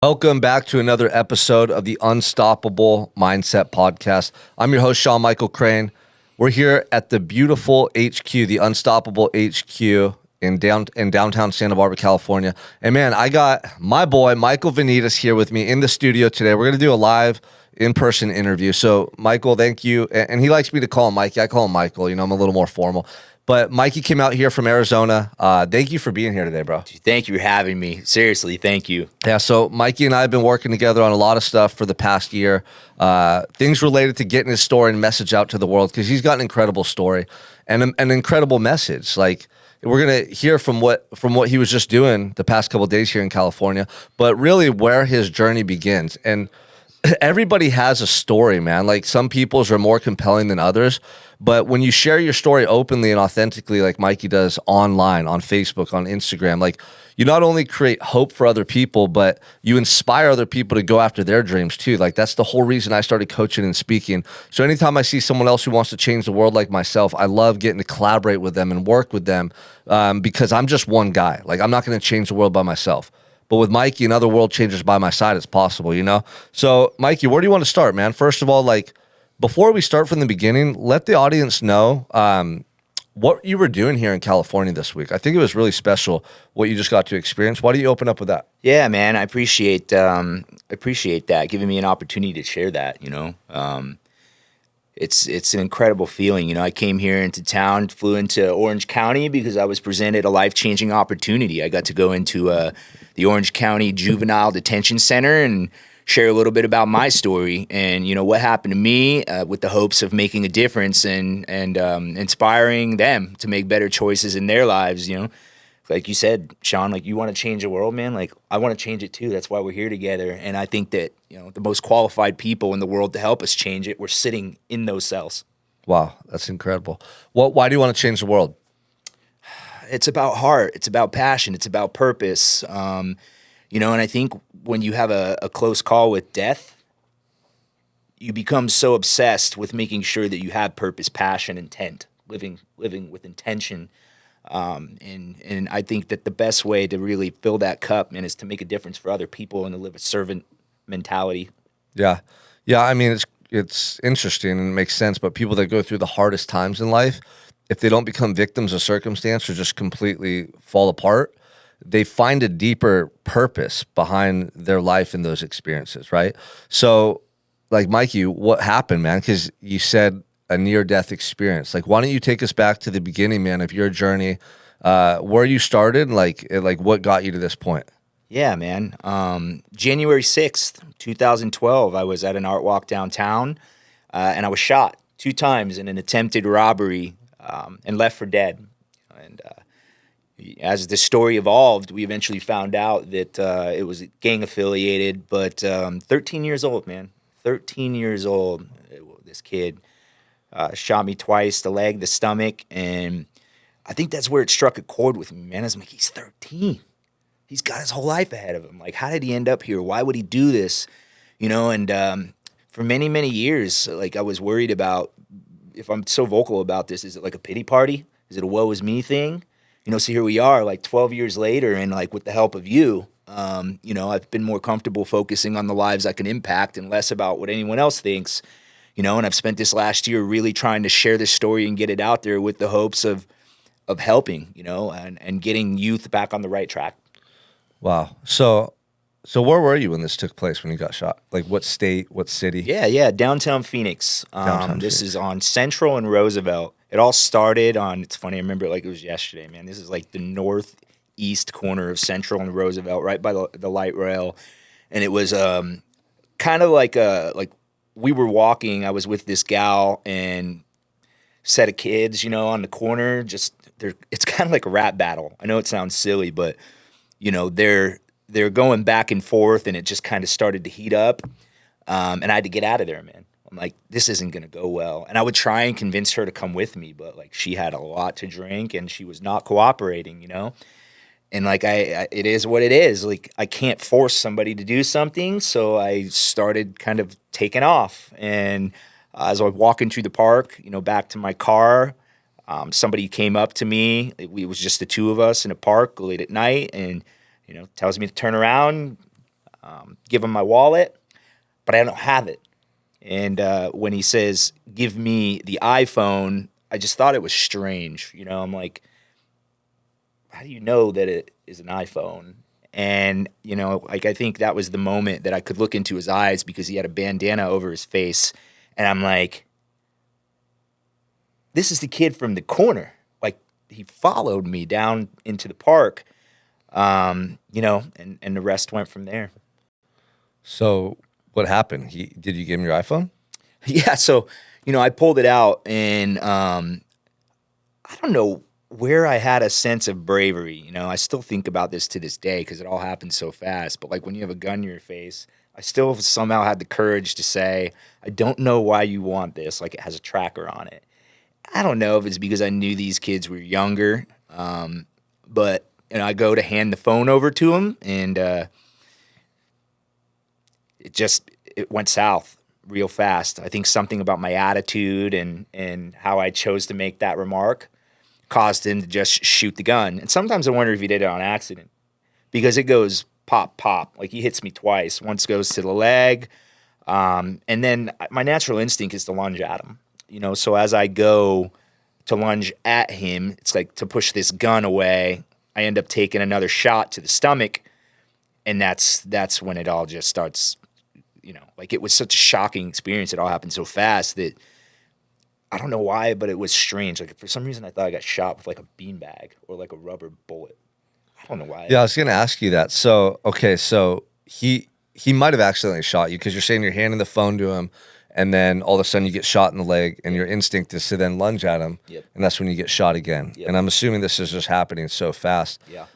Welcome back to another episode of the Unstoppable Mindset Podcast. I'm your host, Sean Michael Crane. We're here at the beautiful HQ, the Unstoppable HQ in downtown Santa Barbara, California. And man, I got my boy, Michael Venidis, here with me in the studio today. We're going to do a live in-person interview. So Michael, thank you. And he likes me to call him Mikey. I call him Michael. You know, I'm a little more formal. But Mikey came out here from Arizona. Thank you for being here today, bro. Thank you for having me. Seriously, thank you. Yeah, so Mikey and I have been working together on a lot of stuff for the past year. Things related to getting his story and message out to the world because he's got an incredible story and an incredible message. Like we're gonna hear from what he was just doing the past couple of days here in California, but really where his journey begins. And everybody has a story, man. Like some people's are more compelling than others. But when you share your story openly and authentically, like Mikey does online, on Facebook, on Instagram, like you not only create hope for other people, but you inspire other people to go after their dreams too. Like that's the whole reason I started coaching and speaking. So anytime I see someone else who wants to change the world like myself, I love getting to collaborate with them and work with them because I'm just one guy. Like I'm not going to change the world by myself. But with Mikey and other world changers by my side, it's possible, you know? So Mikey, where do you want to start, man? First of all, like, before we start from the beginning, let the audience know what you were doing here in California this week. I think it was really special what you just got to experience. Why don't you open up with that? Yeah, man, I appreciate that, giving me an opportunity to share that, you know? It's an incredible feeling. You know, I came here into town, flew into Orange County because I was presented a life-changing opportunity. I got to go into the Orange County Juvenile Detention Center and share a little bit about my story and, you know, what happened to me with the hopes of making a difference and inspiring them to make better choices in their lives, you know. Like you said, Sean, like you want to change the world, man. Like I want to change it too. That's why we're here together. And I think that, you know, the most qualified people in the world to help us change it, we're sitting in those cells. Wow, that's incredible. Why do you want to change the world? It's about heart. It's about passion. It's about purpose. You know, and I think when you have a close call with death, you become so obsessed with making sure that you have purpose, passion, intent, living with intention. And I think that the best way to really fill that cup, man, is to make a difference for other people and to live a servant mentality. Yeah. I mean, it's interesting and it makes sense, but people that go through the hardest times in life, if they don't become victims of circumstance or just completely fall apart, they find a deeper purpose behind their life in those experiences, right? So, like, Mikey, what happened, man? Because you said a near-death experience. Like, why don't you take us back to the beginning, man, of your journey, where you started, like what got you to this point? Yeah, man. January 6th, 2012, I was at an art walk downtown, and I was shot 2 times in an attempted robbery and left for dead. And as the story evolved, we eventually found out that it was gang affiliated, but 13 years old, man. 13 years old, this kid shot me twice, the leg, the stomach, and I think that's where it struck a chord with me, man. I was like, he's 13. He's got his whole life ahead of him. Like, how did he end up here? Why would he do this? You know, and for many, many years, like, I was worried about, if I'm so vocal about this, is it like a pity party? Is it a woe is me thing? You know, so here we are, like 12 years later, and like with the help of you, you know, I've been more comfortable focusing on the lives I can impact and less about what anyone else thinks, you know, and I've spent this last year really trying to share this story and get it out there with the hopes of helping, you know, and getting youth back on the right track. Wow. So where were you when this took place, when you got shot? Like what state, what city? Yeah, downtown Phoenix. This is on Central and Roosevelt. It all started on, it's funny, I remember it like it was yesterday, man. This is like the northeast corner of Central and Roosevelt, right by the light rail. And it was kind of like we were walking, I was with this gal and set of kids, you know, on the corner. It's kind of like a rap battle. I know it sounds silly, but, you know, they're going back and forth, and it just kind of started to heat up. And I had to get out of there, man. I'm like, this isn't going to go well. And I would try and convince her to come with me, but like she had a lot to drink and she was not cooperating, you know? And like it is what it is. Like I can't force somebody to do something. So I started kind of taking off. And as I was walking through the park, you know, back to my car, somebody came up to me. It was just the two of us in a park late at night and, you know, tells me to turn around. give him my wallet, but I don't have it. And when he says, give me the iPhone, I just thought it was strange. You know, I'm like, how do you know that it is an iPhone? And, you know, like, I think that was the moment that I could look into his eyes because he had a bandana over his face. And I'm like, this is the kid from the corner. Like, he followed me down into the park, you know, and the rest went from there. So what happened? Did you give him your iPhone? Yeah. So, you know, I pulled it out and I don't know where I had a sense of bravery. You know, I still think about this to this day because it all happened so fast. But like when you have a gun in your face, I still somehow had the courage to say, I don't know why you want this. Like it has a tracker on it. I don't know if it's because I knew these kids were younger. But you know, I go to hand the phone over to him and it went south real fast. I think something about my attitude and how I chose to make that remark caused him to just shoot the gun. And sometimes I wonder if he did it on accident because it goes pop, pop. Like he hits me twice. Once goes to the leg. And then my natural instinct is to lunge at him. You know, so as I go to lunge at him, it's like to push this gun away. I end up taking another shot to the stomach. And that's when it all just starts, you know, like it was such a shocking experience. It all happened so fast that I don't know why, but it was strange. Like for some reason, I thought I got shot with like a beanbag or like a rubber bullet. I don't know why. Yeah, I was going to ask you that. So, okay, so he might have accidentally shot you because you're saying you're handing the phone to him, and then all of a sudden you get shot in the leg, and your instinct is to then lunge at him, and that's when you get shot again. And I'm assuming this is just happening so fast. Yeah.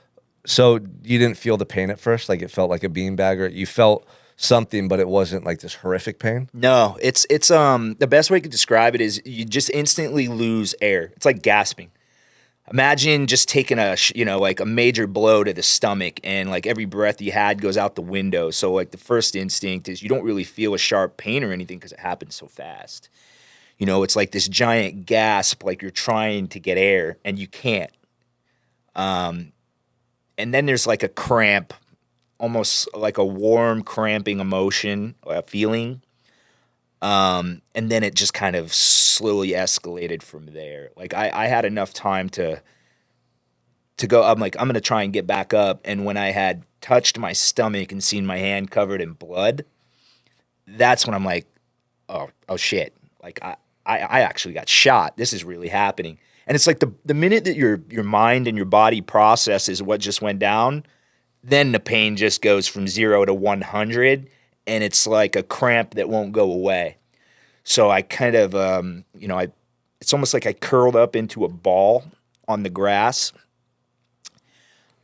So you didn't feel the pain at first? Like it felt like a beanbag, or you felt something, but it wasn't like this horrific pain? No, it's the best way I could describe it is you just instantly lose air. It's like gasping. Imagine just taking like a major blow to the stomach and like every breath you had goes out the window. So like the first instinct is you don't really feel a sharp pain or anything because it happens so fast. You know, it's like this giant gasp, like you're trying to get air and you can't. And then there's like a cramp, almost like a warm cramping emotion, a feeling. And then it just kind of slowly escalated from there. Like I had enough time to go, I'm like, I'm going to try and get back up. And when I had touched my stomach and seen my hand covered in blood, that's when I'm like, oh shit. Like I actually got shot. This is really happening. And it's like the minute that your mind and your body processes what just went down, then the pain just goes from 0 to 100, and it's like a cramp that won't go away. So I kind of, it's almost like I curled up into a ball on the grass.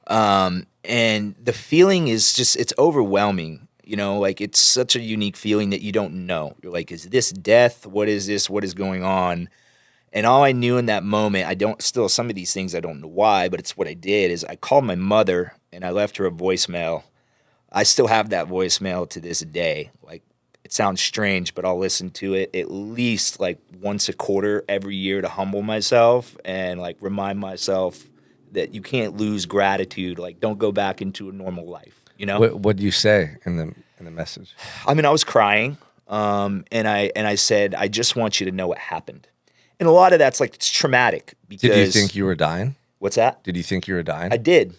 And the feeling is just, it's overwhelming. You know, like it's such a unique feeling that you don't know. You're like, is this death? What is this? What is going on? And all I knew in that moment, some of these things I don't know why, but it's what I did, is I called my mother and I left her a voicemail. I still have that voicemail to this day. Like, it sounds strange, but I'll listen to it at least like once a quarter every year to humble myself and like remind myself that you can't lose gratitude. Like, don't go back into a normal life, you know? What do you say in the message? I mean, I was crying, and I said, I just want you to know what happened. And a lot of that's like, it's traumatic because... Did you think you were dying? What's that? Did you think you were dying? I did.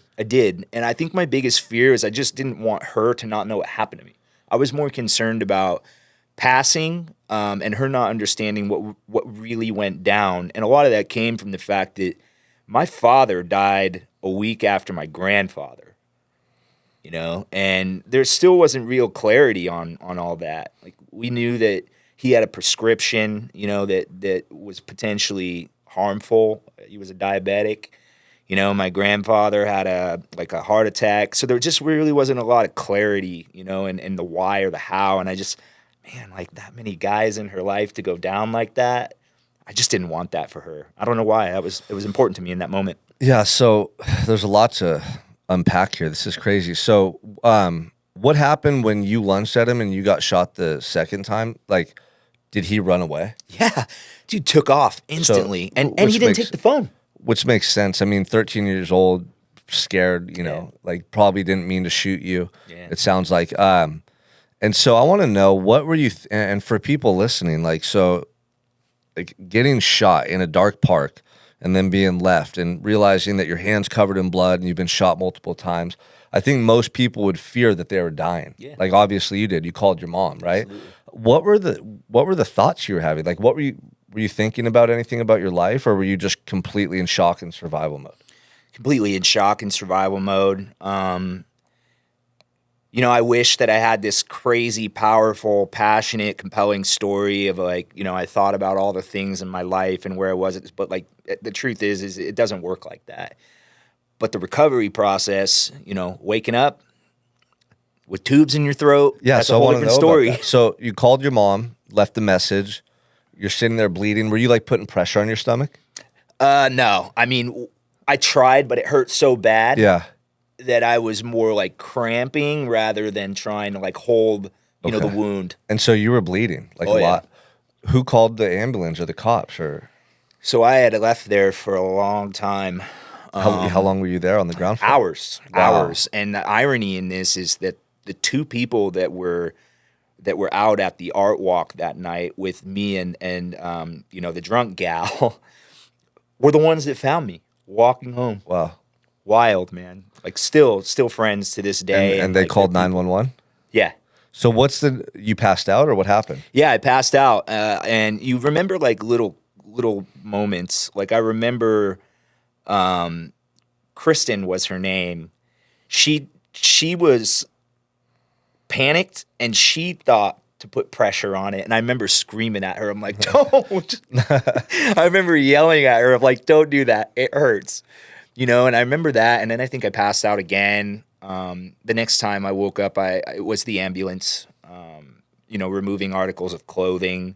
And I think my biggest fear is I just didn't want her to not know what happened to me. I was more concerned about passing and her not understanding what really went down. And a lot of that came from the fact that my father died a week after my grandfather, you know, and there still wasn't real clarity on all that. Like, we knew that he had a prescription, you know, that was potentially harmful. He was a diabetic. You know, my grandfather had a heart attack. So there just really wasn't a lot of clarity, you know, and the why or the how. And I just, man, like that many guys in her life to go down like that, I just didn't want that for her. I don't know why. It was important to me in that moment. Yeah, so there's a lot to unpack here. This is crazy. So what happened when you lunged at him and you got shot the second time? Like, did he run away? Yeah. Dude took off instantly. And he didn't take the phone. Which makes sense. I mean, 13 years old, scared, you know, like probably didn't mean to shoot you. Yeah. It sounds like. And so I want to know, what were you, and for people listening, like, so like getting shot in a dark park and then being left and realizing that your hand's covered in blood and you've been shot multiple times. I think most people would fear that they were dying. Yeah. Like obviously you did. You called your mom, right? Absolutely. What were the thoughts you were having? Like were you thinking about anything about your life, or were you just completely in shock and survival mode? Completely in shock and survival mode. You know, I wish that I had this crazy, powerful, passionate, compelling story of like, you know, I thought about all the things in my life and where I was, but like the truth is it doesn't work like that. But the recovery process, you know, waking up with tubes in your throat, Yeah, that's so a I whole want to different know story. about that. So you called your mom, left the message. You're sitting there bleeding. Were you like putting pressure on your stomach? No, I mean, I tried, but it hurt so bad. Yeah. That I was more like cramping rather than trying to like hold, you know, the Okay. wound. And so you were bleeding like Oh, a yeah. lot. Who called the ambulance or the cops, or So I had left there for a long time, how long were you there on the ground for? hours. Wow. And the irony in this is that the two people that were out at the art walk that night with me and you know, the drunk gal were the ones that found me walking home. Wow. Wild, man. Like still friends to this day. And they like, called they're people- 911? Yeah. So you passed out, or what happened? Yeah, I passed out, and you remember like little moments. Like I remember, Kristen was her name. She was panicked, and she thought to put pressure on it. And I remember screaming at her. I'm like, don't. I remember yelling at her. I'm like, don't do that. It hurts, you know. And I remember that. And then I think I passed out again. The next time I woke up, it was the ambulance. You know, removing articles of clothing.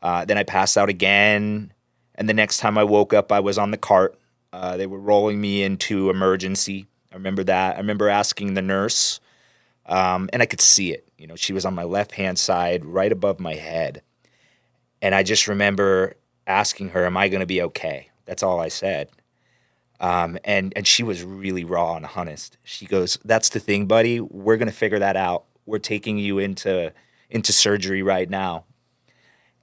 Then I passed out again. And the next time I woke up, I was on the cart. They were rolling me into emergency. I remember that. I remember asking the nurse, and I could see it. You know, she was on my left-hand side, right above my head. And I just remember asking her, am I going to be okay? That's all I said. And she was really raw and honest. She goes, that's the thing, buddy. We're going to figure that out. We're taking you into surgery right now.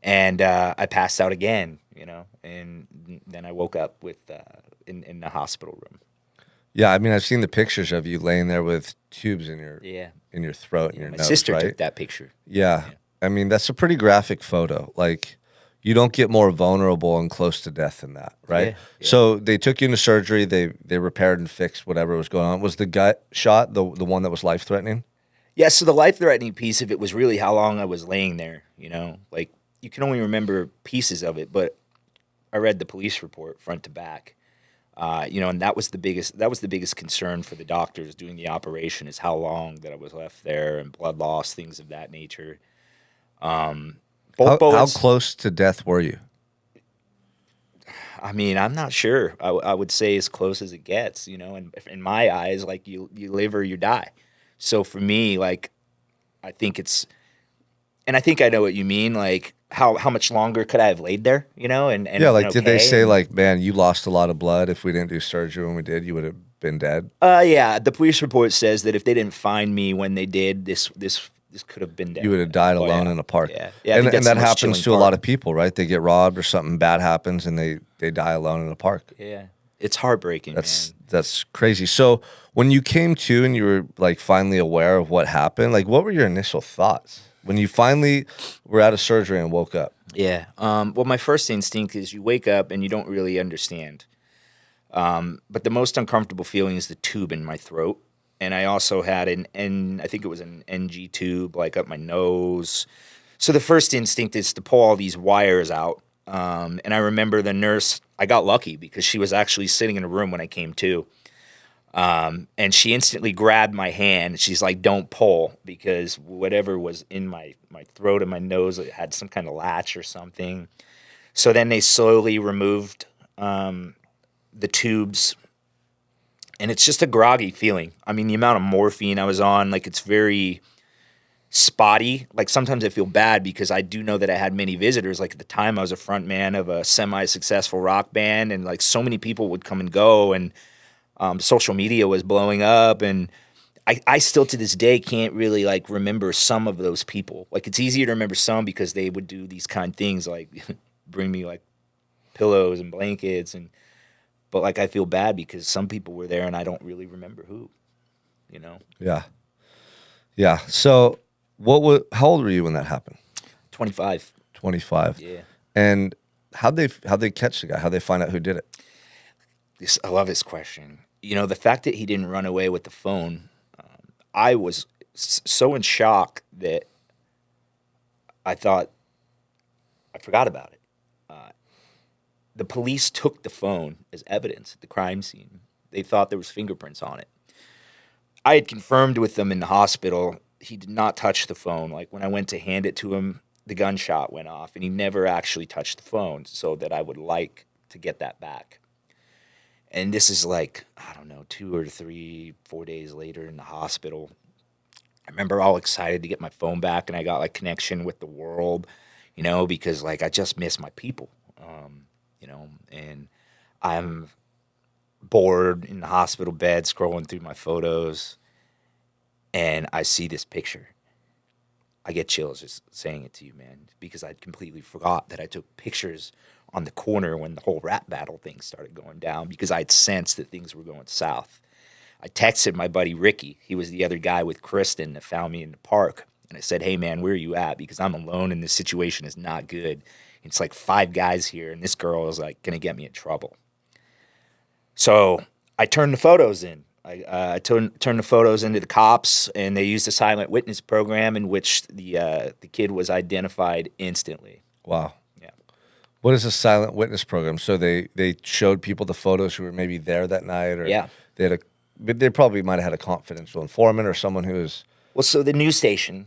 And I passed out again, you know, and then I woke up with in the hospital room. Yeah, I mean, I've seen the pictures of you laying there with tubes in your throat and your My nose, sister right? took that picture. Yeah. I mean, that's a pretty graphic photo. Like, you don't get more vulnerable and close to death than that, right? Yeah, yeah. So they took you into surgery. They repaired and fixed whatever was going on. Was the gut shot the one that was life-threatening? Yeah, so the life-threatening piece of it was really how long I was laying there, you know? Like, you can only remember pieces of it, but I read the police report front to back. You know, and that was the biggest concern for the doctors doing the operation, is how long that I was left there, and blood loss, things of that nature. Both How bullets. close to death were you? I mean, I'm not sure. I would say as close as it gets, you know. And in my eyes, like you live or you die. So for me, like, I think I think I know what you mean. Like, how much longer could I have laid there, you know? And Yeah, like, did they say, and- like, man, you lost a lot of blood. If we didn't do surgery when we did, you would have been dead? Yeah, the police report says that if they didn't find me when they did, this could have been dead. You would have died Oh, alone yeah. in a park. Yeah, yeah. I And think that's that the most happens chilling to a part. lot of people, right? They get robbed or something bad happens and they die alone in a park. Yeah, it's heartbreaking. That's crazy. So when you came to and you were like finally aware of what happened, like what were your initial thoughts when you finally were out of surgery and woke up? Yeah. Well, my first instinct is you wake up and you don't really understand. But the most uncomfortable feeling is the tube in my throat. And I also had I think it was an NG tube, like up my nose. So the first instinct is to pull all these wires out. And I remember the nurse, I got lucky because she was actually sitting in a room when I came to. And she instantly grabbed my hand. She's like, don't pull, because whatever was in my throat and my nose, it had some kind of latch or something. So then they slowly removed the tubes. And it's just a groggy feeling. I mean, the amount of morphine I was on, like, it's very spotty. Like, sometimes I feel bad because I do know that I had many visitors. Like, at the time, I was a front man of a semi-successful rock band, and, like, so many people would come and go, and Social media was blowing up, and I still to this day can't really like remember some of those people. Like it's easier to remember some because they would do these kind of things like bring me like pillows and blankets, and but like I feel bad because some people were there and I don't really remember who, you know. Yeah. Yeah. So how old were you when that happened? 25. 25. Yeah. And how'd they catch the guy? How'd they find out who did it? I love this question. You know, the fact that he didn't run away with the phone, I was so in shock that I thought I forgot about it. The police took the phone as evidence at the crime scene. They thought there was fingerprints on it. I had confirmed with them in the hospital he did not touch the phone. Like when I went to hand it to him, the gunshot went off, and he never actually touched the phone, so that I would like to get that back. And this is like, I don't know, 2 or 3, 4 days later in the hospital. I remember all excited to get my phone back, and I got like connection with the world, you know, because like I just miss my people, you know, and I'm bored in the hospital bed scrolling through my photos, and I see this picture. I get chills just saying it to you, man, because I completely forgot that I took pictures on the corner when the whole rap battle thing started going down because I'd sensed that things were going south. I texted my buddy Ricky. He was the other guy with Kristen that found me in the park. And I said, hey, man, where are you at? Because I'm alone and this situation is not good. It's like 5 guys here, and this girl is like going to get me in trouble. So I turned the photos in. I turned the photos into the cops, and they used a silent witness program in which the kid was identified instantly. Wow. Yeah. What is a silent witness program? So they showed people the photos who were maybe there that night, or Yeah. they probably might have had a confidential informant or someone who was. Well, so the news station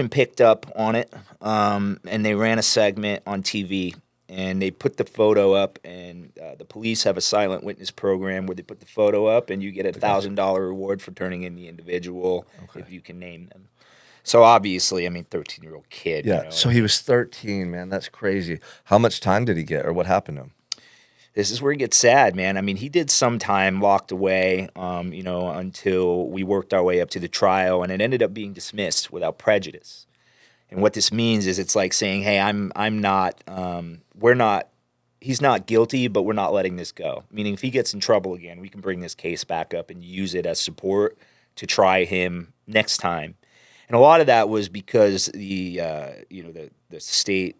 picked up on it, and they ran a segment on TV, and they put the photo up, and the police have a silent witness program where they put the photo up, and you get $1,000 reward for turning in the individual if you can name them. So obviously, I mean, 13-year-old kid. Yeah. You know, So he was 13, man. That's crazy. How much time did he get, or what happened to him? this is where it gets sad, man. I mean, he did some time locked away, you know, until we worked our way up to the trial, and it ended up being dismissed without prejudice. And what this means is it's like saying, hey, I'm not, we're not, he's not guilty, but we're not letting this go. Meaning if he gets in trouble again, we can bring this case back up and use it as support to try him next time. And a lot of that was because you know, the state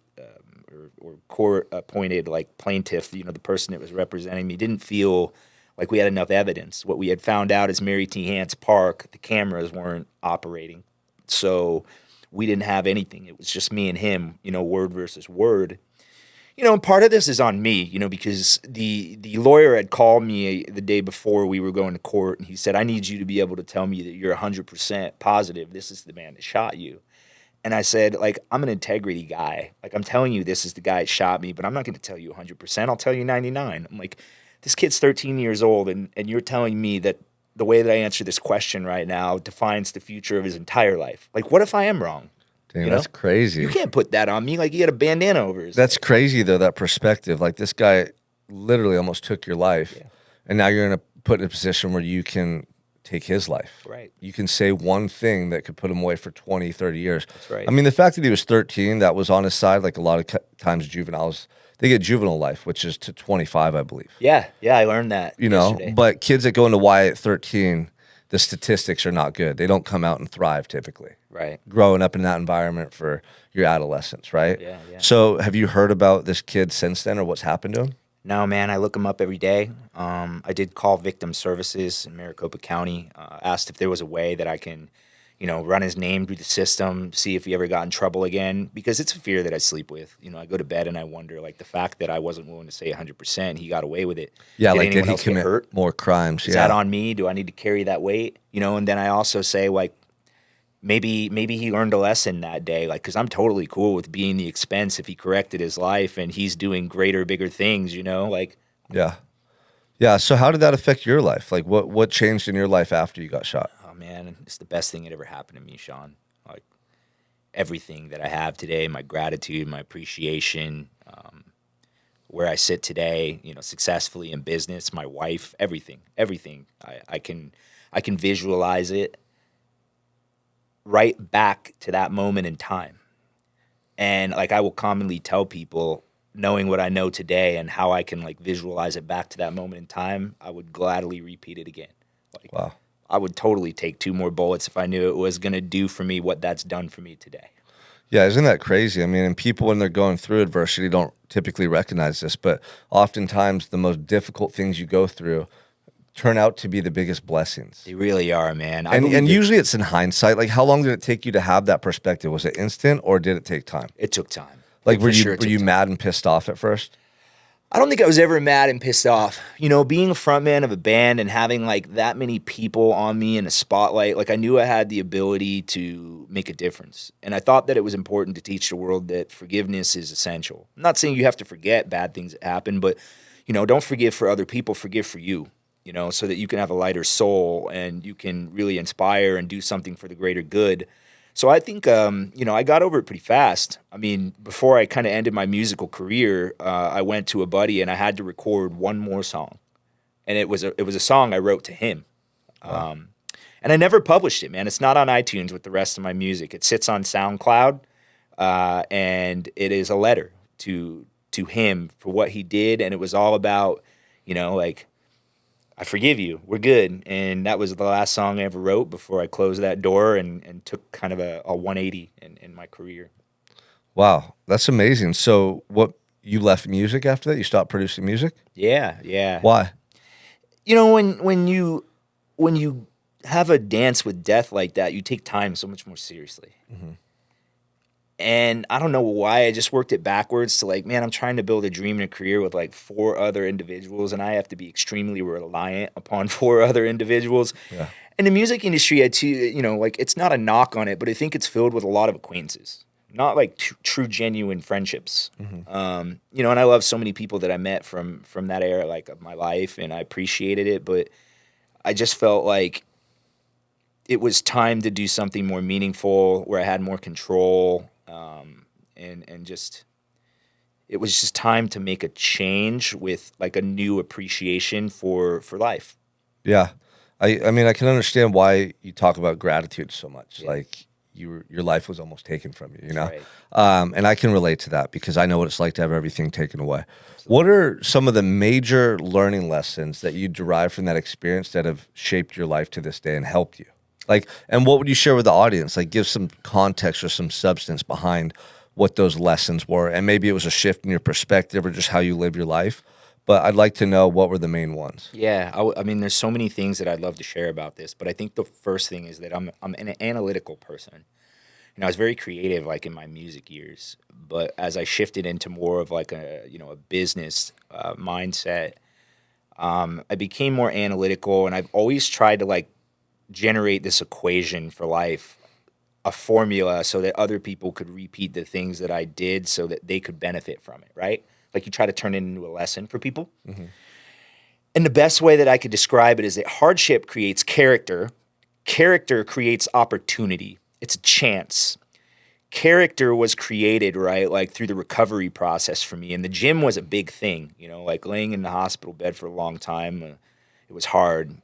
or court appointed like plaintiff, you know, the person that was representing me didn't feel like we had enough evidence. What we had found out is Mary T. Hance Park, the cameras weren't operating. So we didn't have anything. It was just me and him, you know, word versus word. You know, and part of this is on me, you know, because the lawyer had called me the day before we were going to court, and he said, I need you to be able to tell me that you're 100% positive this is the man that shot you. And I said, like, I'm an integrity guy. Like, I'm telling you this is the guy that shot me, but I'm not going to tell you 100%. I'll tell you 99. I'm like, this kid's 13 years old, and you're telling me that the way that I answer this question right now defines the future of his entire life. Like, what if I am wrong? Damn, You that's know? crazy. You can't put that on me like you had a bandana over his That's head. crazy, though, that perspective. Like, this guy literally almost took your life, and now you're put in a position where you can take his life. Right. You can say one thing that could put him away for 20, 30 years. That's right. I mean, the fact that he was 13, that was on his side. Like, a lot of times juveniles, they get juvenile life, which is to 25, I believe. Yeah, I learned that You know, yesterday. but kids that go into Y at 13, the statistics are not good. They don't come out and thrive typically. Right. Growing up in that environment for your adolescence, right? Yeah. So have you heard about this kid since then, or what's happened to him? No, man, I look him up every day. I did call Victim Services in Maricopa County, asked if there was a way that I can, you know, run his name through the system, see if he ever got in trouble again, because it's a fear that I sleep with. You know, I go to bed and I wonder, like, the fact that I wasn't willing to say 100%, he got away with it. Yeah, Did like, anyone did he else get commit hurt? more crimes? Is Yeah. that on me? Do I need to carry that weight? You know, and then I also say, like, maybe he learned a lesson that day, like, because I'm totally cool with being the expense if he corrected his life and he's doing greater, bigger things, you know, like. Yeah. Yeah. So how did that affect your life? Like, what changed in your life after you got shot? Oh man, it's the best thing that ever happened to me, Sean. Like everything that I have today, my gratitude, my appreciation, where I sit today, successfully in business, my wife, everything. I can visualize it right back to that moment in time. And like I will commonly tell people, knowing what I know today and how I can like visualize it back to that moment in time, I would gladly repeat it again. Like Wow. I would totally take 2 more bullets if I knew it was going to do for me what that's done for me today. Yeah, isn't that crazy? I mean, and people when they're going through adversity don't typically recognize this, but oftentimes the most difficult things you go through turn out to be the biggest blessings. They really are, man. And usually it's in hindsight. Like, how long did it take you to have that perspective? Was it instant or did it take time? it took time. Like, For were sure it you took time. mad and pissed off at first? I don't think I was ever mad and pissed off. Being a frontman of a band and having like that many people on me in a spotlight, like I knew I had the ability to make a difference. And I thought that it was important to teach the world that forgiveness is essential. I'm not saying you have to forget bad things that happen, but don't forgive for other people, forgive for you, so that you can have a lighter soul and you can really inspire and do something for the greater good. So I think, I got over it pretty fast. I mean, before I kind of ended my musical career, I went to a buddy and I had to record one more song, and it was a song I wrote to him, and I never published it, man. It's not on iTunes with the rest of my music. It sits on SoundCloud, and it is a letter to him for what he did, and it was all about, like, I forgive you. We're good. And that was the last song I ever wrote before I closed that door and took kind of a 180 in my career. Wow, that's amazing. So, you left music after that? You stopped producing music? Yeah, yeah. Why? When you have a dance with death like that, you take time so much more seriously. Mm-hmm. And I don't know why, I just worked it backwards to like, man, I'm trying to build a dream and a career with like 4 other individuals, and I have to be extremely reliant upon 4 other individuals. Yeah. And the music industry, like it's not a knock on it, but I think it's filled with a lot of acquaintances, not like true, genuine friendships. Mm-hmm. And I love so many people that I met from that era, like of my life, and I appreciated it, but I just felt like it was time to do something more meaningful where I had more control. And just, it was just time to make a change with like a new appreciation for life. Yeah. I mean, I can understand why you talk about gratitude so much. Yeah. Like, your life was almost taken from you, Right. And I can relate to that because I know what it's like to have everything taken away. What are some of the major learning lessons that you derived from that experience that have shaped your life to this day and helped you? Like, and what would you share with the audience? Like, give some context or some substance behind what those lessons were. And maybe it was a shift in your perspective or just how you live your life. But I'd like to know what were the main ones. Yeah, I mean, there's so many things that I'd love to share about this, but I think the first thing is that I'm an analytical person. I was very creative, like in my music years, but as I shifted into more of like a business mindset, I became more analytical, and I've always tried to like generate this equation for life, a formula so that other people could repeat the things that I did so that they could benefit from it, right? Like you try to turn it into a lesson for people. Mm-hmm. And the best way that I could describe it is that hardship creates character. Character creates opportunity. It's a chance. Character was created, right, like through the recovery process for me. And the gym was a big thing, like laying in the hospital bed for a long time. It was hard,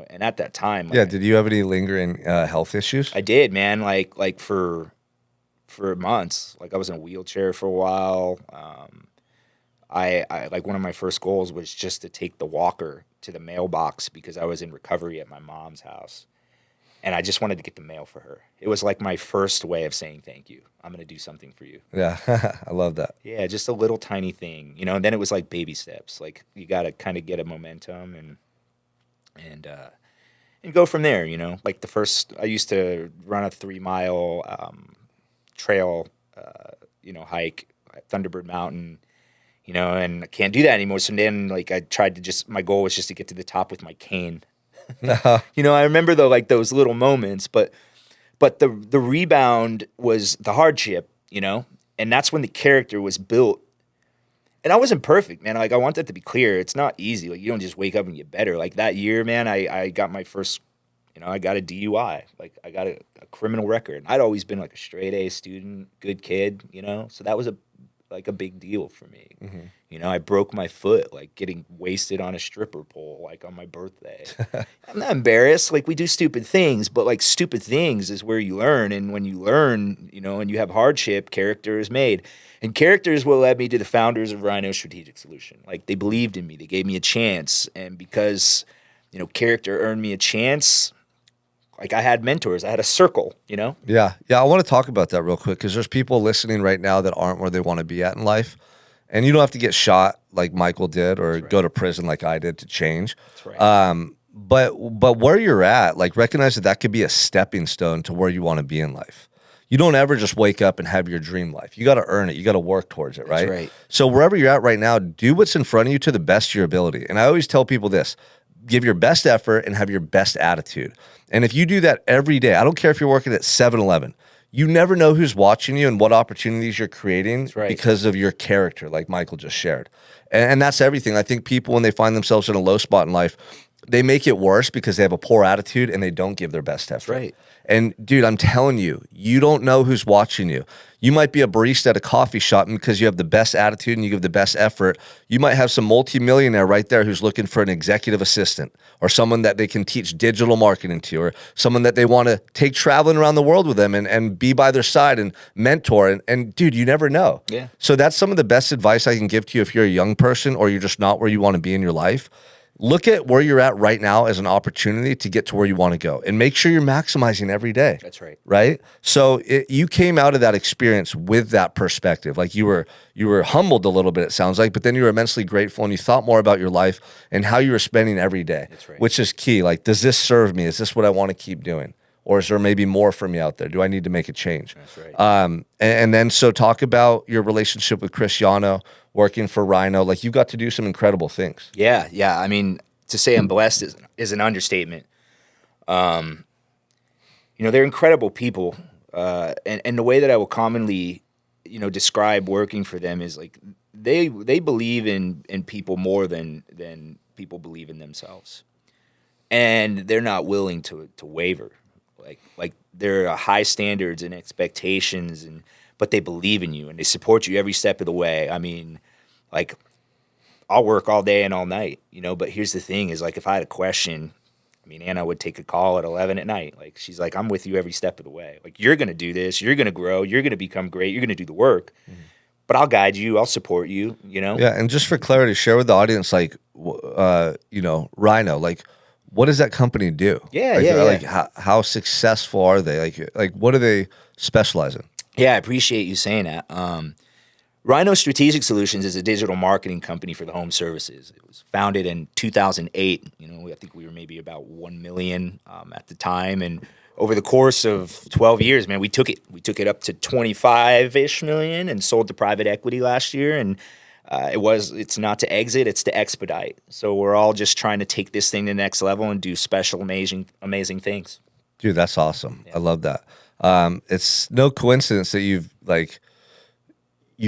and at that time, Yeah. Did you have any lingering health issues? I did, man. Like for months, like I was in a wheelchair for a while. I like one of my first goals was just to take the walker to the mailbox because I was in recovery at my mom's house, and I just wanted to get the mail for her. It was like my first way of saying thank you. I'm gonna do something for you. Yeah. I love that. Yeah, just a little tiny thing, and then it was like baby steps. Like you got to kind of get a momentum and go from there, Like I used to run a 3-mile trail, hike at Thunderbird Mountain, and I can't do that anymore. So then, like, my goal was just to get to the top with my cane. I remember though, like those little moments, but the rebound was the hardship, and that's when the character was built. And I wasn't perfect, man. Like, I want that to be clear. It's not easy. Like, you don't just wake up and get better. Like, that year, man, I got my first, I got a DUI. Like, I got a criminal record. I'd always been, like, a straight A student, good kid, So that was a like a big deal for me. You know, I broke my foot like getting wasted on a stripper pole like on my birthday. I'm not embarrassed. Like we do stupid things, but like stupid things is where you learn. And when you learn, you know, and you have hardship, character is made. And character is what led me to the founders of Rhino Strategic Solution. Like they believed in me, they gave me a chance, and because you know character earned me a chance. Like I had mentors, I had a circle, you know? Yeah. Yeah. I want to talk about that real quick because there's people listening right now that aren't where they want to be at in life. And you don't have to get shot like Michael did or go to prison like I did to change. That's right. But where you're at, like recognize that that could be a stepping stone to where you want to be in life. You don't ever just wake up and have your dream life. You got to earn it. You got to work towards it, right? That's right. So wherever you're at right now, do what's in front of you to the best of your ability. And I always tell people this, give your best effort and have your best attitude. And if you do that every day, I don't care if you're working at 7-Eleven, you never know who's watching you and what opportunities you're creating because of your character, like Michael just shared. And that's everything. I think people, when they find themselves in a low spot in life, they make it worse because they have a poor attitude and they don't give their best effort. Right. And dude, I'm telling you, you don't know who's watching you. You might be a barista at a coffee shop, and because you have the best attitude and you give the best effort, you might have some multimillionaire right there who's looking for an executive assistant or someone that they can teach digital marketing to, or someone that they want to take traveling around the world with them and be by their side and mentor. And dude, you never know. Yeah. So that's some of the best advice I can give to you if you're a young person or you're just not where you want to be in your life. Look at where you're at right now as an opportunity to get to where you want to go, and make sure you're maximizing every day. That's right. Right. So you came out of that experience with that perspective. Like you were humbled a little bit, it sounds like, but then you were immensely grateful and you thought more about your life and how you were spending every day. That's right. Which is key. Like, does this serve me? Is this what I want to keep doing? Or is there maybe more for me out there? Do I need to make a change? That's right. And then so talk about your relationship with Cristiano, working for Rhino. Like you got to do some incredible things. Yeah, yeah. I mean, to say I'm blessed is an understatement. You know, they're incredible people. And the way that I will commonly, you know, describe working for them is like they believe in people more than people believe in themselves. And they're not willing to waver. Like there are high standards and expectations, but they believe in you and they support you every step of the way. I mean, like I'll work all day and all night, you know, but here's the thing is like if I had a question, I mean, Anna would take a call at 11 at night. Like she's like, I'm with you every step of the way. Like you're going to do this, you're going to grow, you're going to become great, you're going to do the work. But I'll guide you, I'll support you, you know? Yeah, and just for clarity, share with the audience, like, you know, Rhino, like, what does that company do? Yeah, like, yeah. Like, how successful are they? Like, what do they specialize in? Yeah, I appreciate you saying that. Rhino Strategic Solutions is a digital marketing company for the home services. It was founded in 2008. You know, I think we were maybe about 1 million at the time, and over the course of 12 years, man, we took it up to 25-ish million and sold to private equity last year. And it's not to exit, it's to expedite. So we're all just trying to take this thing to the next level and do special, amazing things. Dude, that's awesome. Yeah. I love that. It's no coincidence that you've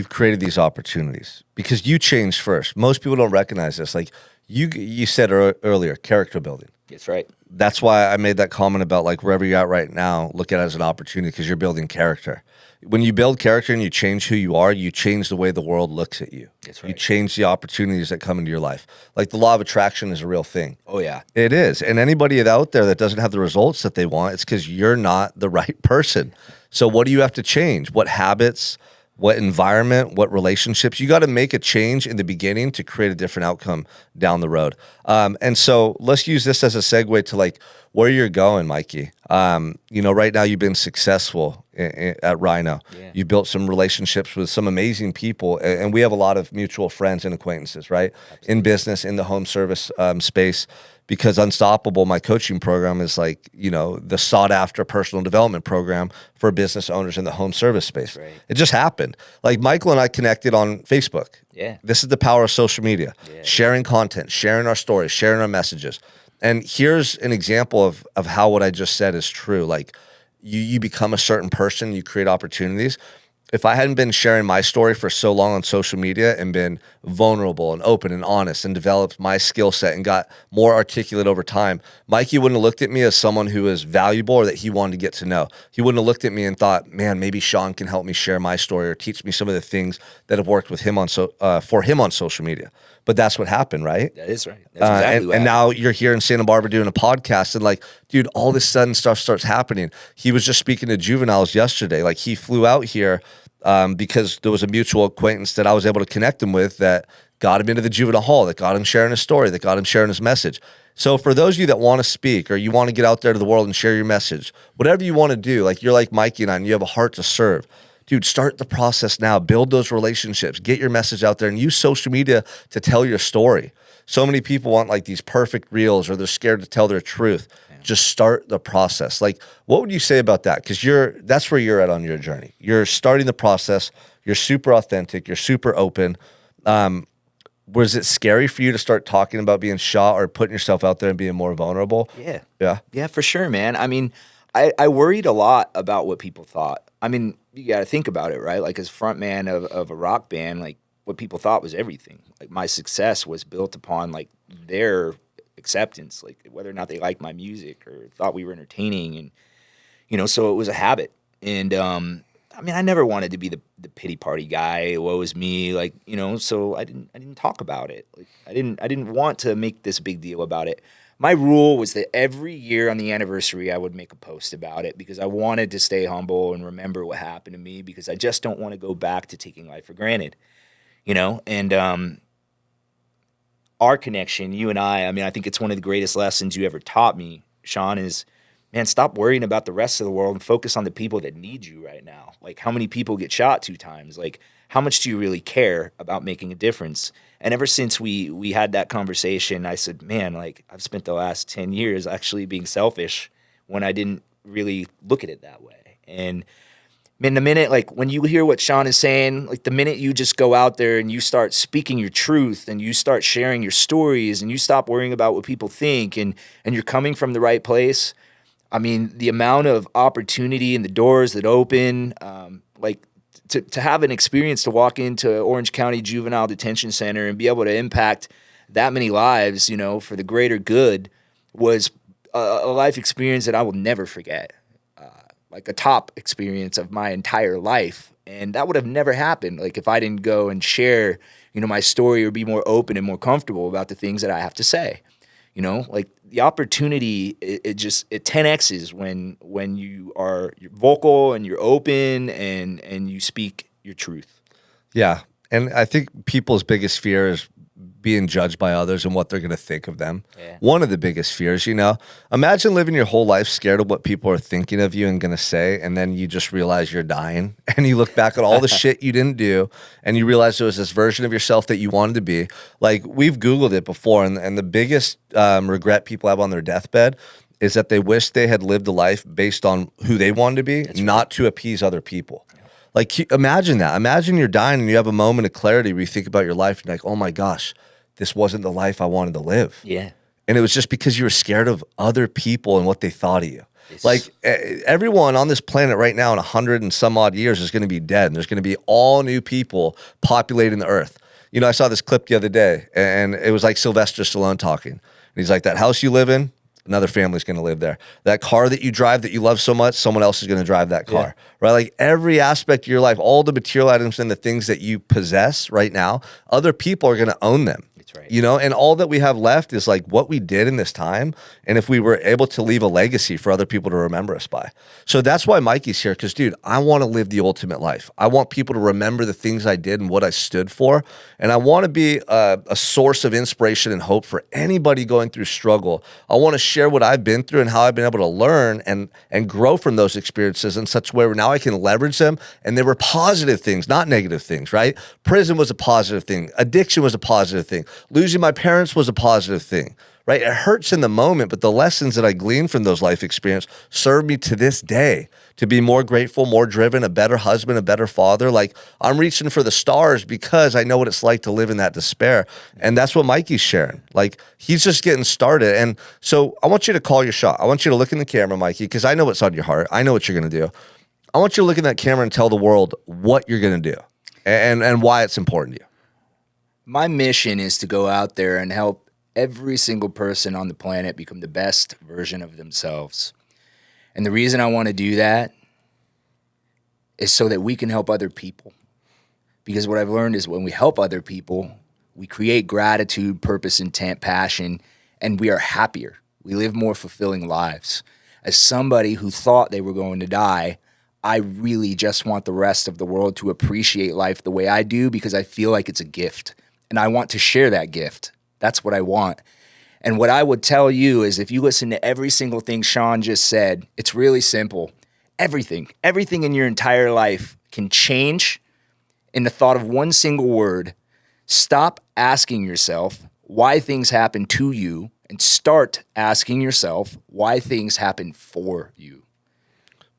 created these opportunities because you changed first. Most people don't recognize this. Like you said earlier, character building. That's right. That's why I made that comment about like wherever you're at right now, look at it as an opportunity because you're building character. When you build character and you change who you are, you change the way the world looks at you. That's right. You change the opportunities that come into your life. Like the law of attraction is a real thing. Oh, yeah. It is. And anybody out there that doesn't have the results that they want, it's because you're not the right person. So what do you have to change? What habits? What environment, what relationships? You got to make a change in the beginning to create a different outcome down the road. And so let's use this as a segue to like where you're going, Mikey. You know, right now you've been successful at Rhino. Yeah. You built some relationships with some amazing people, and we have a lot of mutual friends and acquaintances, right? Absolutely. In business, in the home service space. Because Unstoppable, my coaching program, is like, you know, the sought after personal development program for business owners in the home service space. Right. It just happened. Like Michael and I connected on Facebook. Yeah. This is the power of social media. Yeah. Sharing content, sharing our stories, sharing our messages. And here's an example of how what I just said is true. Like you become a certain person, you create opportunities. if I hadn't been sharing my story for so long on social media and been vulnerable and open and honest and developed my skill set and got more articulate over time, Mikey wouldn't have looked at me as someone who is valuable or that he wanted to get to know. He wouldn't have looked at me and thought, man, maybe Sean can help me share my story or teach me some of the things that have worked with him for him on social media. But that's what happened, right? That is right. That's exactly what and happened. now you're here in Santa Barbara doing a podcast, and like, dude, all this sudden stuff starts happening. He was just speaking to juveniles yesterday. Like, he flew out here because there was a mutual acquaintance that I was able to connect him with that got him into the juvenile hall, that got him sharing his story, that got him sharing his message. So for those of you that want to speak or you want to get out there to the world and share your message, whatever you want to do, like you're like Mikey and I, and you have a heart to serve. Dude, start the process now. Build those relationships. Get your message out there and use social media to tell your story. So many people want like these perfect reels or they're scared to tell their truth. Yeah. Just start the process. Like, what would you say about that? Because that's where you're at on your journey. You're starting the process. You're super authentic. You're super open. Was it scary for you to start talking about being shot or putting yourself out there and being more vulnerable? Yeah. Yeah. Yeah, for sure, man. I mean, I worried a lot about what people thought. I mean, you got to think about it, right? Like, as frontman of a rock band, like, what people thought was everything. Like, my success was built upon like their acceptance, like whether or not they liked my music or thought we were entertaining, and so it was a habit. And I mean, I never wanted to be the pity party guy. Woe is me, like, so I didn't talk about it. Like, I didn't want to make this big deal about it. My rule was that every year on the anniversary, I would make a post about it because I wanted to stay humble and remember what happened to me, because I just don't want to go back to taking life for granted, and our connection, you and I mean, I think it's one of the greatest lessons you ever taught me, Sean, is, man, stop worrying about the rest of the world and focus on the people that need you right now. Like, how many people get shot 2 times? Like, how much do you really care about making a difference? And ever since we had that conversation, I said, man, like, I've spent the last 10 years actually being selfish when I didn't really look at it that way. And man, the minute, like, when you hear what Sean is saying, like, the minute you just go out there and you start speaking your truth and you start sharing your stories and you stop worrying about what people think and you're coming from the right place, I mean, the amount of opportunity and the doors that open, like, to have an experience to walk into Orange County Juvenile Detention Center and be able to impact that many lives, for the greater good, was a life experience that I will never forget. Like a top experience of my entire life. And that would have never happened, like, if I didn't go and share, my story or be more open and more comfortable about the things that I have to say. Like, the opportunity, it 10x's when you're vocal and you're open and you speak your truth. Yeah. And I think people's biggest fear is being judged by others and what they're going to think of them. Yeah. One of the biggest fears, imagine living your whole life scared of what people are thinking of you and going to say, and then you just realize you're dying and you look back at all the shit you didn't do and you realize there was this version of yourself that you wanted to be. Like, we've Googled it before, and the biggest regret people have on their deathbed is that they wish they had lived a life based on who they wanted to be, not to appease other people. Like, imagine that. Imagine you're dying and you have a moment of clarity where you think about your life and you're like, oh my gosh, this wasn't the life I wanted to live. Yeah. And it was just because you were scared of other people and what they thought of you. Like, everyone on this planet right now in 100 and some odd years is going to be dead. And there's going to be all new people populating the earth. I saw this clip the other day and it was like Sylvester Stallone talking. And he's like, that house you live in, another family's going to live there. That car that you drive that you love so much, someone else is going to drive that car, right? Like, every aspect of your life, all the material items and the things that you possess right now, other people are going to own them. That's right. And all that we have left is like what we did in this time. And if we were able to leave a legacy for other people to remember us by. So that's why Mikey's here. Because, dude, I want to live the ultimate life. I want people to remember the things I did and what I stood for. And I want to be a source of inspiration and hope for anybody going through struggle. I want to share what I've been through and how I've been able to learn and grow from those experiences in such a way where now I can leverage them. And they were positive things, not negative things, right? Prison was a positive thing. Addiction was a positive thing. Losing my parents was a positive thing, right? It hurts in the moment, but the lessons that I gleaned from those life experiences serve me to this day to be more grateful, more driven, a better husband, a better father. Like, I'm reaching for the stars because I know what it's like to live in that despair. And that's what Mikey's sharing. Like, he's just getting started. And so I want you to call your shot. I want you to look in the camera, Mikey, because I know what's on your heart. I know what you're going to do. I want you to look in that camera and tell the world what you're going to do and why it's important to you. My mission is to go out there and help every single person on the planet become the best version of themselves. And the reason I want to do that is so that we can help other people. Because what I've learned is when we help other people, we create gratitude, purpose, intent, passion, and we are happier. We live more fulfilling lives. As somebody who thought they were going to die, I really just want the rest of the world to appreciate life the way I do because I feel like it's a gift. And I want to share that gift. That's what I want. And what I would tell you is if you listen to every single thing Sean just said, it's really simple. Everything in your entire life can change in the thought of one single word. Stop asking yourself why things happen to you and start asking yourself why things happen for you.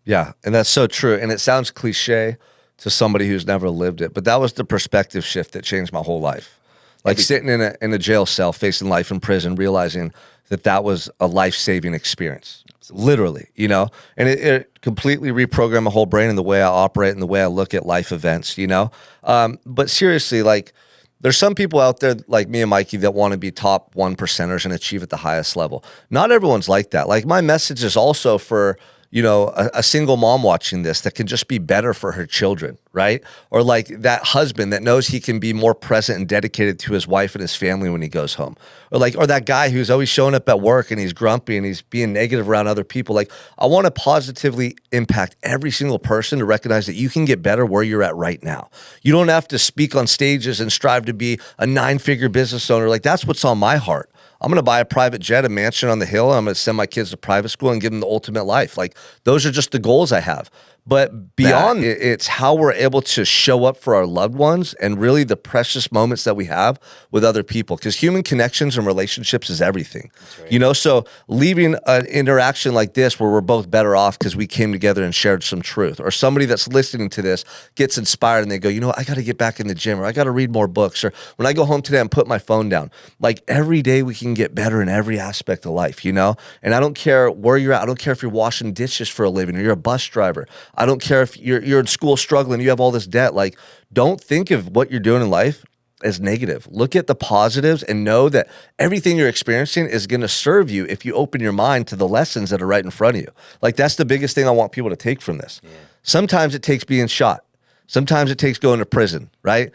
Yeah, and that's so true. And it sounds cliche to somebody who's never lived it, but that was the perspective shift that changed my whole life. Like sitting in a jail cell, facing life in prison, realizing that was a life-saving experience. Literally, you know? And it completely reprogrammed my whole brain and the way I operate and the way I look at life events, you know? But seriously, like, there's some people out there like me and Mikey that want to be top 1%ers and achieve at the highest level. Not everyone's like that. Like, my message is also for, you know, a single mom watching this that can just be better for her children, right? Or like that husband that knows he can be more present and dedicated to his wife and his family when he goes home. Or that guy who's always showing up at work and he's grumpy and he's being negative around other people. Like, I want to positively impact every single person to recognize that you can get better where you're at right now. You don't have to speak on stages and strive to be a 9-figure business owner. Like, that's what's on my heart. I'm going to buy a private jet, a mansion on the hill, and I'm going to send my kids to private school and give them the ultimate life. Like, those are just the goals I have. But beyond it, it's how we're able to show up for our loved ones and really the precious moments that we have with other people. Because human connections and relationships is everything. Right. You know, so leaving an interaction like this where we're both better off because we came together and shared some truth, or somebody that's listening to this gets inspired and they go, you know what, I got to get back in the gym, or I got to read more books, or when I go home today and put my phone down. Like, every day we can get better in every aspect of life, you know? And I don't care where you're at. I don't care if you're washing dishes for a living or you're a bus driver. I don't care if you're in school struggling, you have all this debt. Like, don't think of what you're doing in life as negative. Look at the positives and know that everything you're experiencing is going to serve you if you open your mind to the lessons that are right in front of you. Like, that's the biggest thing I want people to take from this. Yeah. Sometimes it takes being shot. Sometimes it takes going to prison, right?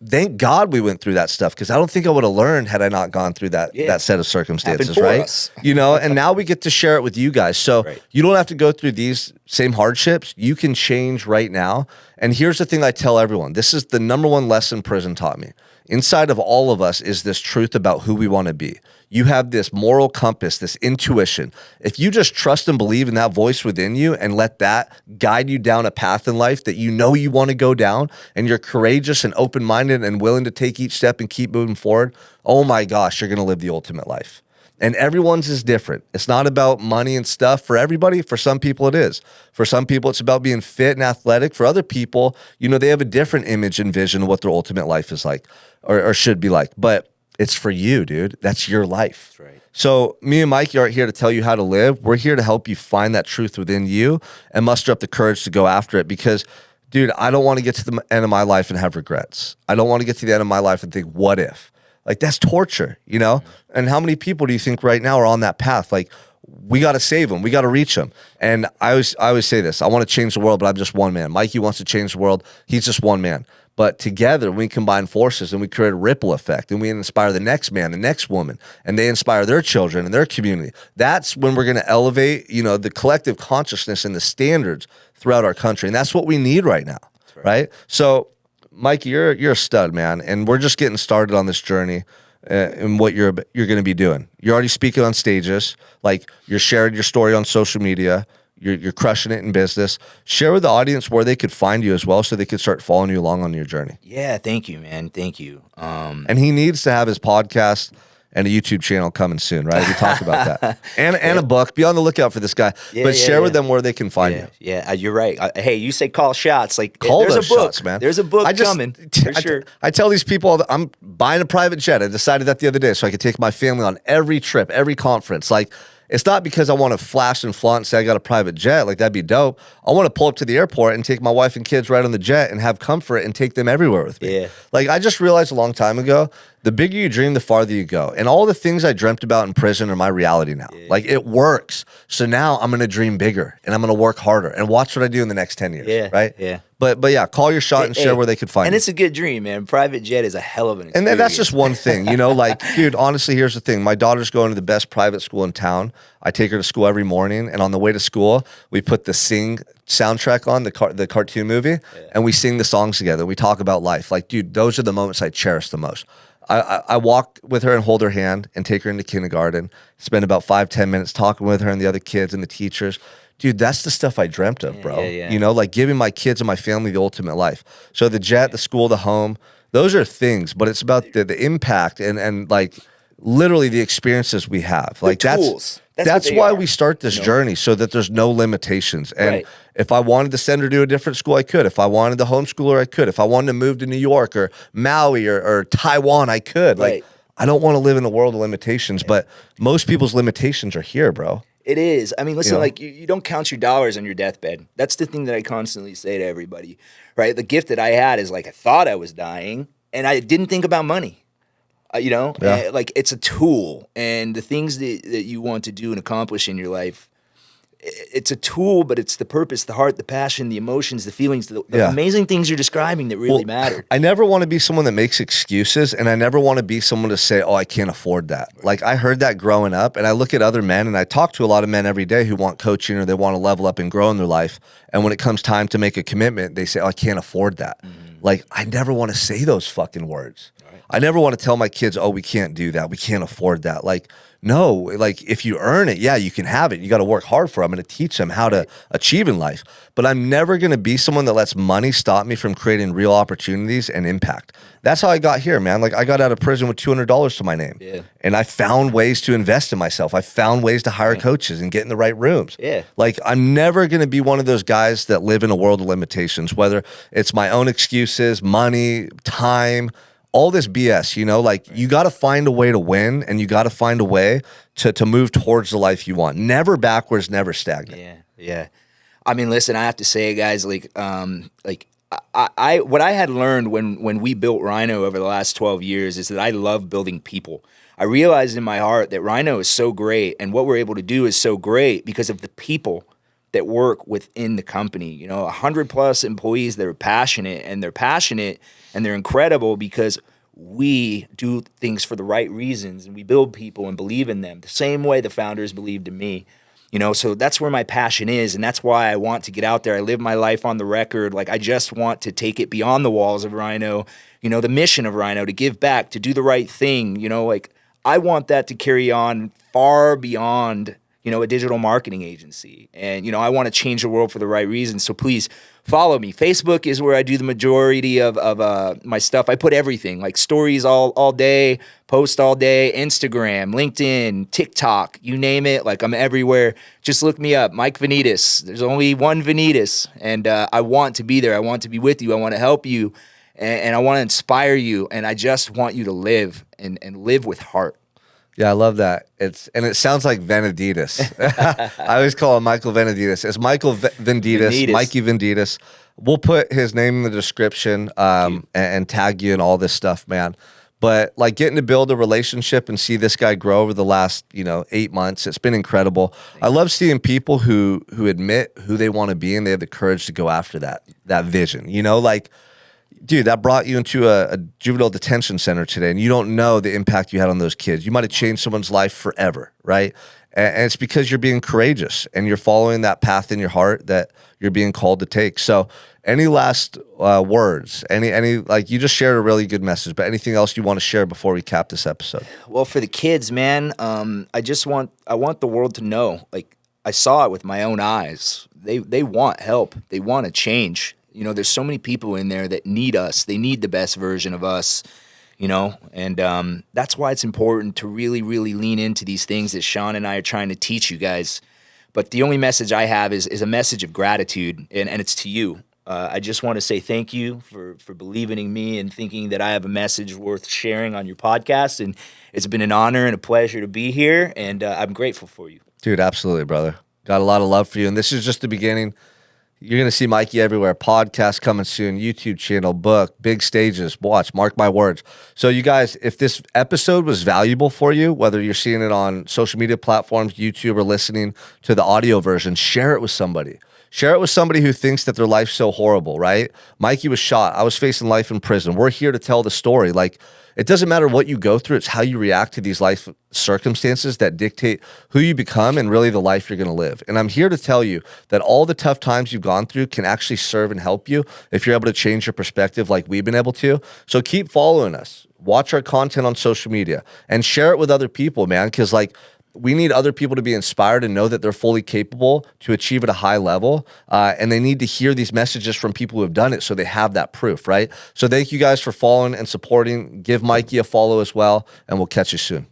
Thank God we went through that stuff, because I don't think I would have learned had I not gone through that set of circumstances, right? You know, and now we get to share it with you guys. So you don't have to go through these same hardships. You can change right now. And here's the thing I tell everyone. This is the number one lesson prison taught me. Inside of all of us is this truth about who we want to be. You have this moral compass, this intuition. If you just trust and believe in that voice within you and let that guide you down a path in life that you know you want to go down, and you're courageous and open-minded and willing to take each step and keep moving forward, oh my gosh, you're going to live the ultimate life. And everyone's is different. It's not about money and stuff for everybody. For some people it is. For some people it's about being fit and athletic. For other people, you know, they have a different image and vision of what their ultimate life is like or should be like. But it's for you, dude. That's your life. That's right. So me and Mikey aren't here to tell you how to live. We're here to help you find that truth within you and muster up the courage to go after it, because dude, I don't want to get to the end of my life and have regrets. I don't want to get to the end of my life and think, what if? Like, that's torture, you know? And how many people do you think right now are on that path? Like, we got to save them. We got to reach them. And I always say this. I want to change the world, but I'm just one man. Mikey wants to change the world. He's just one man. But together, we combine forces and we create a ripple effect, and we inspire the next man, the next woman, and they inspire their children and their community. That's when we're going to elevate, you know, the collective consciousness and the standards throughout our country. And that's what we need right now, right? So, Mikey, you're a stud, man, and we're just getting started on this journey and what you're going to be doing. You're already speaking on stages, like you're sharing your story on social media. You're crushing it in business. Share with the audience where they could find you as well, so they could start following you along on your journey. Yeah, thank you, man. Thank you. And he needs to have his podcast and a YouTube channel coming soon, right? We talked about that. And a book. Be on the lookout for this guy. But share with them where they can find you. Yeah, you're right. Hey, you say call shots. Like, there's those a book, shots, man. There's a book coming, for sure. I tell these people that I'm buying a private jet. I decided that the other day so I could take my family on every trip, every conference. Like, it's not because I want to flash and flaunt and say I got a private jet. Like, that'd be dope. I want to pull up to the airport and take my wife and kids right on the jet and have comfort and take them everywhere with me. Yeah. Like, I just realized a long time ago, the bigger you dream, the farther you go. And all the things I dreamt about in prison are my reality now. Yeah. Like, it works. So now I'm going to dream bigger and I'm going to work harder and watch what I do in the next 10 years. Yeah. Right? Yeah. But yeah, call your shot and share where they could find And you. it's a good dream, man. Private jet is a hell of an experience. And that's just one thing, you know, like, dude, honestly, here's the thing. My daughter's going to the best private school in town. I take her to school every morning. And on the way to school, we put the Sing soundtrack on, the cartoon movie, and we sing the songs together. We talk about life. Like, dude, those are the moments I cherish the most. I walk with her and hold her hand and take her into kindergarten, spend about 5-10 minutes talking with her and the other kids and the teachers. Dude, that's the stuff I dreamt of, bro. Yeah. You know, like giving my kids and my family the ultimate life. So the jet, the school, the home, those are things, but it's about the impact and like literally the experiences we have. Like tools. That's why we start this journey, so that there's no limitations. And if I wanted to send her to a different school, I could. If I wanted to homeschool her, I could. If I wanted to move to New York or Maui or Taiwan, I could. Like, I don't want to live in a world of limitations, but most people's limitations are here, bro. It is. I mean, listen, You know? like you don't count your dollars on your deathbed. That's the thing that I constantly say to everybody, right? The gift that I had is like I thought I was dying and I didn't think about money, you know? Yeah. Like it's a tool, and the things that you want to do and accomplish in your life, it's a tool, but it's the purpose, the heart, the passion, the emotions, the feelings, the amazing things you're describing that really matter. I never want to be someone that makes excuses, and I never want to be someone to say, oh, I can't afford that. Like, I heard that growing up, and I look at other men, and I talk to a lot of men every day who want coaching or they want to level up and grow in their life. And when it comes time to make a commitment, they say, oh, I can't afford that. Like, I never want to say those fucking words. I never want to tell my kids, oh, we can't do that. We can't afford that. Like, no, like if you earn it, yeah, you can have it. You got to work hard for it. I'm going to teach them how to achieve in life. But I'm never going to be someone that lets money stop me from creating real opportunities and impact. That's how I got here, man. Like, I got out of prison with $200 to my name. Yeah. And I found ways to invest in myself. I found ways to hire coaches and get in the right rooms. Yeah. Like, I'm never going to be one of those guys that live in a world of limitations, whether it's my own excuses, money, time, all this BS, you know, like you got to find a way to win, and you got to find a way to move towards the life you want. Never backwards, never stagnant. Yeah. I mean, listen, I have to say, guys, I what I had learned when we built Rhino over the last 12 years is that I love building people. I realized in my heart that Rhino is so great, and what we're able to do is so great because of the people that work within the company. You know, 100+ employees that are passionate, and they're incredible because we do things for the right reasons, and we build people and believe in them the same way the founders believed in me. You know, so that's where my passion is, and that's why I want to get out there. I live my life on the record. Like, I just want to take it beyond the walls of Rhino, you know, the mission of Rhino, to give back, to do the right thing. You know, like, I want that to carry on far beyond, you know, a digital marketing agency. And, you know, I want to change the world for the right reasons. So please follow me. Facebook is where I do the majority of my stuff. I put everything, like stories all day, post all day, Instagram, LinkedIn, TikTok, you name it. Like, I'm everywhere. Just look me up, Mike Venidis. There's only one Venidis. And I want to be there. I want to be with you. I want to help you. And I want to inspire you. And I just want you to live and live with heart. Yeah, I love that. It sounds like Venidis. I always call him Michael Venidis. It's Michael Venidis, Mikey Venidis. We'll put his name in the description and tag you and all this stuff, man. But like, getting to build a relationship and see this guy grow over the last, 8 months, it's been incredible. I love seeing people who admit who they want to be, and they have the courage to go after that vision. You know, like, dude, that brought you into a juvenile detention center today, and you don't know the impact you had on those kids. You might have changed someone's life forever, right? And it's because you're being courageous and you're following that path in your heart that you're being called to take. So any last words, any like, you just shared a really good message, but anything else you want to share before we cap this episode? Well, for the kids, man, I want the world to know, like, I saw it with my own eyes. They want help. They want to change. You know, there's so many people in there that need us. They need the best version of us, you know, and that's why it's important to really, really lean into these things that Sean and I are trying to teach you guys. But the only message I have is a message of gratitude, and it's to you. I just want to say thank you for believing in me and thinking that I have a message worth sharing on your podcast. And it's been an honor and a pleasure to be here, and I'm grateful for you. Dude, absolutely, brother. Got a lot of love for you. And this is just the beginning. You're going to see Mikey everywhere. Podcast coming soon, YouTube channel, book, big stages. Watch, mark my words. So you guys, if this episode was valuable for you, whether you're seeing it on social media platforms, YouTube, or listening to the audio version, share it with somebody. Share it with somebody who thinks that their life's so horrible, right? Mikey was shot. I was facing life in prison. We're here to tell the story. Like, it doesn't matter what you go through. It's how you react to these life circumstances that dictate who you become and really the life you're going to live. And I'm here to tell you that all the tough times you've gone through can actually serve and help you if you're able to change your perspective like we've been able to. So keep following us. Watch our content on social media and share it with other people, man, because like, we need other people to be inspired and know that they're fully capable to achieve at a high level. And they need to hear these messages from people who have done it so they have that proof, right? So thank you guys for following and supporting. Give Mikey a follow as well, and we'll catch you soon.